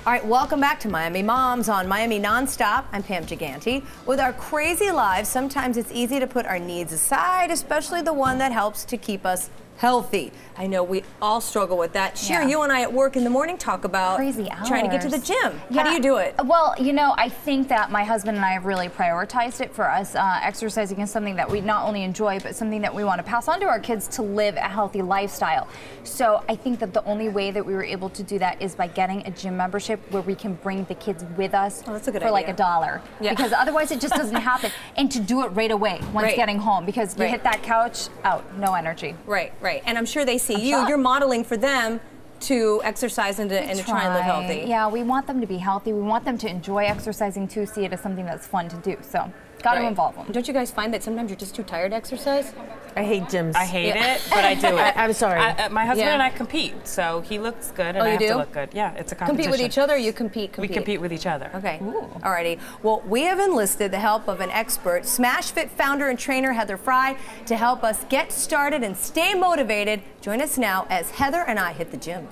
All right, welcome back to Miami Moms on Miami Nonstop. I'm Pam Giganti. With our crazy lives, sometimes it's easy to put our needs aside, especially the one that helps to keep us healthy. I know we all struggle with that. Sharon, you and I at work in the morning talk about crazy hours. Trying to get to the gym. Yeah. How do you do it? Well, you know, I think that my husband and I have really prioritized it for us. Exercising is something that we not only enjoy, but something that we want to pass on to our kids to live a healthy lifestyle. So I think that the only way that we were able to do that is by getting a gym membership where we can bring the kids with us for like $1. Yeah. Because otherwise it just doesn't happen. And to do it right away once getting home, because you hit that couch, out, no energy. Right. And I'm sure they see you're modeling for them to exercise and to try and live healthy. Yeah, we want them to be healthy. We want them to enjoy exercising too, see it as something that's fun to do. So, got to involve them. Don't you guys find that sometimes you're just too tired to exercise? I hate gyms. I hate it, but I do it. I'm sorry. My husband and I compete, so he looks good and I have to look good. Yeah, it's a competition. Compete with each other, or you compete? We compete with each other. Okay. Alrighty. Well, we have enlisted the help of an expert, SmashFit founder and trainer Heather Frey, to help us get started and stay motivated. Join us now as Heather and I hit the gym.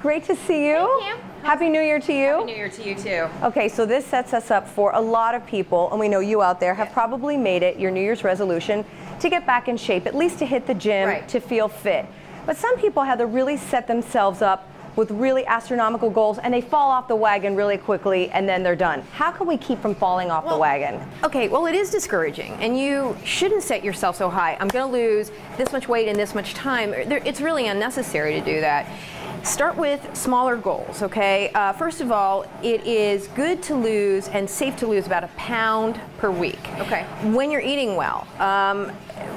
Great to see you. Thank you. Happy New Year to you. Happy New Year to you too. Okay, so this sets us up for a lot of people, and we know you out there have probably made it your New Year's resolution to get back in shape, at least to hit the gym, to feel fit. But some people have to really set themselves up with really astronomical goals, and they fall off the wagon really quickly, and then they're done. How can we keep from falling off the wagon? Okay, well, it is discouraging, and you shouldn't set yourself so high. I'm going to lose this much weight in this much time. It's really unnecessary to do that. Start with smaller goals, okay? First of all, it is good to lose and safe to lose about a pound per week. Okay. When you're eating well.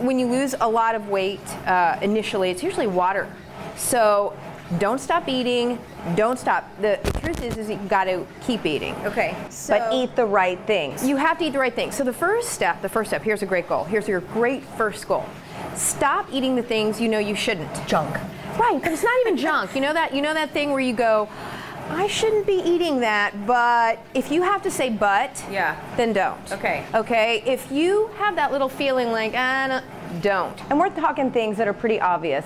When you lose a lot of weight initially, it's usually water. So don't stop eating. Don't stop. The truth is you've got to keep eating. Okay. So, but eat the right things. You have to eat the right things. So the first step, here's a great goal. Here's your great first goal. Stop eating the things you know you shouldn't. Junk. Right, but it's not even junk. You know that thing where you go, I shouldn't be eating that, but if you have to say but, then don't. Okay. Okay, if you have that little feeling like, don't. And we're talking things that are pretty obvious.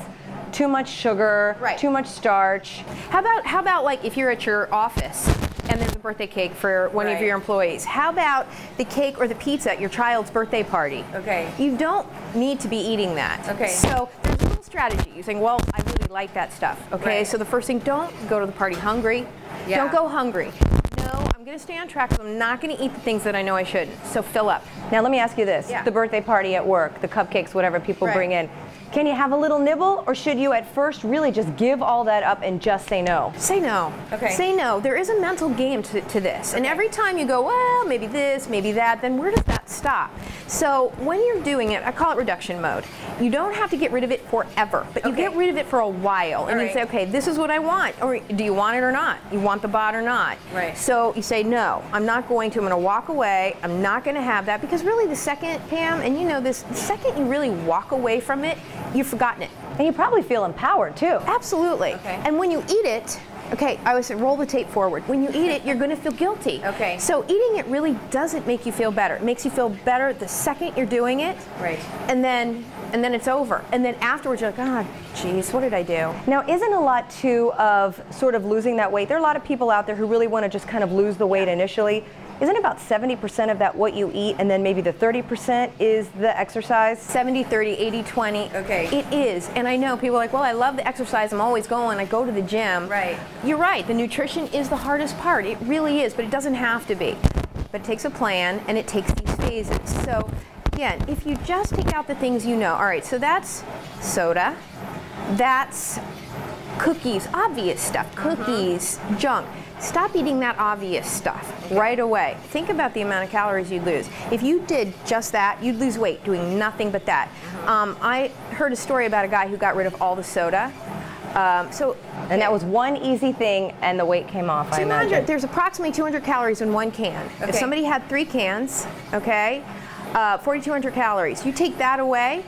Too much sugar, too much starch. How about like if you're at your office and there's a birthday cake for one of your employees? How about the cake or the pizza at your child's birthday party? Okay. You don't need to be eating that. Okay. So there's a little strategy. You're saying, well, I really like that stuff. Okay. So the first thing, don't go to the party hungry. Yeah. Don't go hungry. No, I'm going to stay on track, so I'm not going to eat the things that I know I shouldn't. So fill up. Now let me ask you this. The birthday party at work, the cupcakes, whatever people bring in. Can you have a little nibble, or should you at first really just give all that up and just say no? Say no. Okay. Say no. There is a mental game to this. And every time you go, well, maybe this, maybe that, then where does that stop? So when you're doing it, I call it reduction mode. You don't have to get rid of it forever, but you get rid of it for a while. And you say, okay, this is what I want. Or do you want it or not? You want the bod or not? Right. So you say, no, I'm not going to. I'm going to walk away. I'm not going to have that. Because really the second, Pam, and you know this, the second you really walk away from it, you've forgotten it. And you probably feel empowered too. Absolutely. Okay. And when you eat it, okay, I always say roll the tape forward. When you eat it, you're going to feel guilty. Okay. So eating it really doesn't make you feel better. It makes you feel better the second you're doing it. Right. And then it's over. And then afterwards you're like, ah, geez, what did I do? Now, isn't a lot too of sort of losing that weight? There are a lot of people out there who really want to just kind of lose the weight initially. Isn't about 70% of that what you eat, and then maybe the 30% is the exercise? 70, 30, 80, 20. Okay. It is. And I know people are like, well, I love the exercise. I'm always going. I go to the gym. Right. You're right. The nutrition is the hardest part. It really is, but it doesn't have to be. But it takes a plan, and it takes these phases. So, again, if you just take out the things you know. All right, so that's soda. That's cookies, obvious stuff. Cookies, junk. Stop eating that obvious stuff right away. Think about the amount of calories you'd lose. If you did just that, you'd lose weight doing nothing but that. I heard a story about a guy who got rid of all the soda. And that was one easy thing, and the weight came off, I imagine. There's approximately 200 calories in one can. Okay. If somebody had 3 cans, okay, 4,200 calories. You take that away,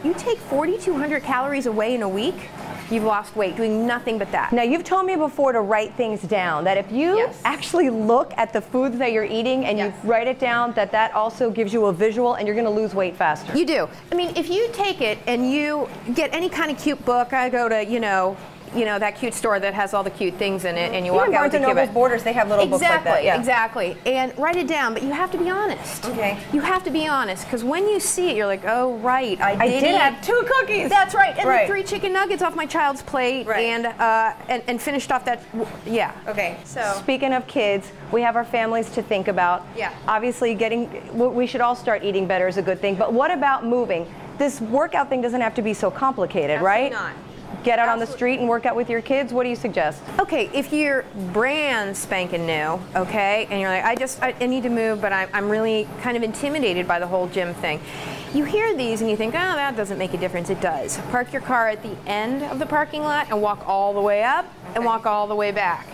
you take 4,200 calories away in a week, you've lost weight doing nothing but that. Now, you've told me before to write things down, that if you actually look at the foods that you're eating and you write it down, that also gives you a visual and you're going to lose weight faster. You do. I mean, if you take it and you get any kind of cute book, I go to, you know, you know, that cute store that has all the cute things in it, and you walk Even out Barnes with and your Noble's kid. Borders, they have little books like that. Yeah. Exactly. And write it down, but you have to be honest. Okay. You have to be honest, because when you see it, you're like, oh, right, I did have 2 cookies. That's right, and Right. the 3 chicken nuggets off my child's plate, Right. and finished off that, yeah. Okay, so speaking of kids, we have our families to think about. Yeah. Obviously, we should all start eating better is a good thing, but what about moving? This workout thing doesn't have to be so complicated, right? Not. Get out on the street and work out with your kids. What do you suggest? Okay, if you're brand spanking new, okay, and you're like, I need to move, but I'm really kind of intimidated by the whole gym thing. You hear these and you think, oh, that doesn't make a difference. It does. Park your car at the end of the parking lot and walk all the way up and walk all the way back.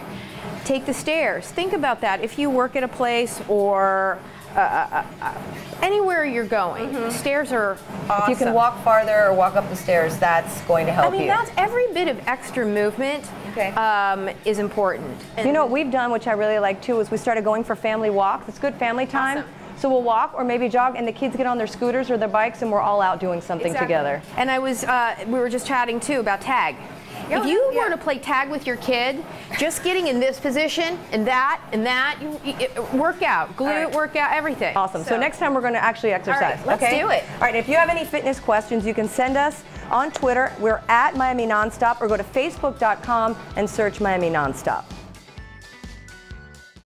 Take the stairs. Think about that. If you work at a place or anywhere you're going, stairs are awesome. If you can walk farther or walk up the stairs, that's going to help you. I mean, that's every bit of extra movement is important. You know what we've done, which I really like too, is we started going for family walks. It's good family time. Awesome. So we'll walk or maybe jog, and the kids get on their scooters or their bikes, and we're all out doing something together. And we were just chatting too about tag. If you were to play tag with your kid, just getting in this position and that, workout, glute workout, everything. Awesome. So next time we're going to actually exercise. All right, let's do it. All right, if you have any fitness questions, you can send us on Twitter. We're at Miami Nonstop, or go to facebook.com and search Miami Nonstop.